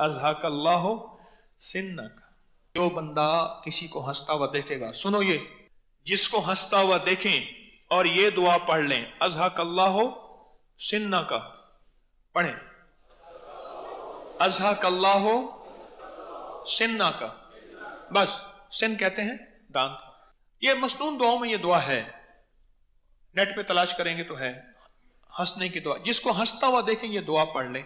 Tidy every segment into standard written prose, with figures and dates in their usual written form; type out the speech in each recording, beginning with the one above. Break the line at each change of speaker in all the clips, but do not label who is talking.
अज़हकल्लाहु सिन्नक। जो बंदा किसी को हंसता हुआ देखेगा, सुनो ये, जिसको हंसता हुआ देखें और ये दुआ पढ़ लें, अज़हकल्लाहु सिन्नक, पढ़ें अज़हकल्लाहु सिन्नक, बस सिन कहते हैं दांत। ये मसनून दुआओं में ये दुआ है, नेट पे तलाश करेंगे तो है, हंसने की दुआ। जिसको हंसता हुआ देखें ये दुआ पढ़ लें,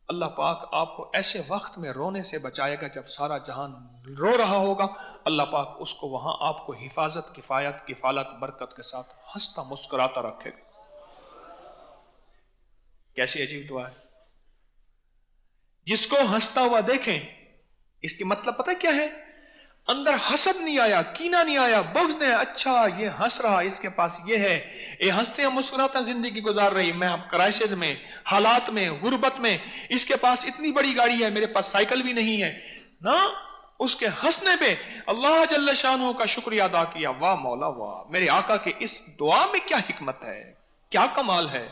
अल्लाह पाक आपको ऐसे वक्त में रोने से बचाएगा जब सारा जहान रो रहा होगा। अल्लाह पाक उसको वहां आपको हिफाजत, किफायत, किफालत, बरकत के साथ हंसता मुस्कुराता रखेगा। कैसी अजीब दुआ है। जिसको हंसता हुआ देखें, इसकी मतलब पता क्या है, अंदर हसद नहीं आया, कीना नहीं आया, बग़्ज़ नहीं, अच्छा ये हंस रहा, इसके पास ये है, ये हंसते हैं मुस्कुराता जिंदगी गुजार रही, मैं अब क्राइसिस में, हालात में, गुर्बत में, इसके पास इतनी बड़ी गाड़ी है, मेरे पास साइकिल भी नहीं है ना। उसके हंसने पे अल्लाह जल्ल शानहू का शुक्रिया अदा किया, वाह मौला वाह, मेरे आका के इस दुआ में क्या हिकमत है, क्या कमाल है।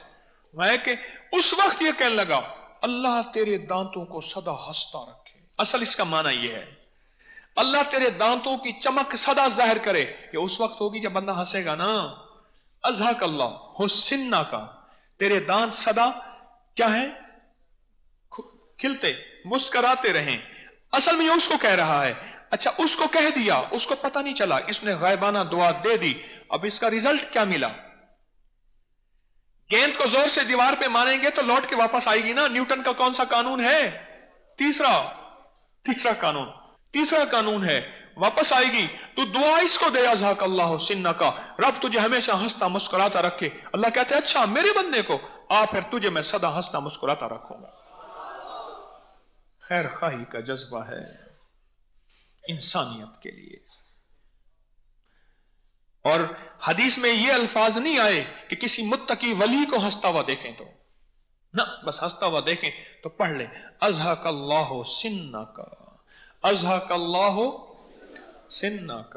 मैं कि उस वक्त ये कहने लगा, अल्लाह तेरे दांतों को सदा हंसता रखे। असल इसका माना यह है, अल्लाह तेरे दांतों की चमक सदा जाहिर करे। कि उस वक्त होगी जब बंदा हंसेगा ना, अज़हकल्लाहु सिन्नक, तेरे दांत सदा क्या है, खिलते मुस्कुराते रहें। असल में ये उसको कह रहा है। अच्छा, उसको कह दिया, उसको पता नहीं चला, इसने गायबाना दुआ दे दी। अब इसका रिजल्ट क्या मिला, गेंद को जोर से दीवार पे मारेंगे तो लौट के वापस आएगी ना। न्यूटन का कौन सा कानून है, तीसरा कानून, तीसरा कानून है, वापस आएगी। तो दुआ इसको दे, अज़हकल्लाहु सिन्नक, रब तुझे हमेशा हंसता मुस्कुराता रखे। अल्लाह कहते हैं अच्छा मेरे बंदे को, आ फिर तुझे मैं सदा हंसता मुस्कुराता रखूंगा। खैर खाही का जज्बा है इंसानियत के लिए। और हदीस में ये अल्फाज नहीं आए कि किसी मुत्तकी वली को हंसता हुआ देखें तो ना, बस हंसता हुआ देखें तो पढ़ ले अज़हकल्लाहु सिन्नक, अज़हकल्लाहु सिन्नक।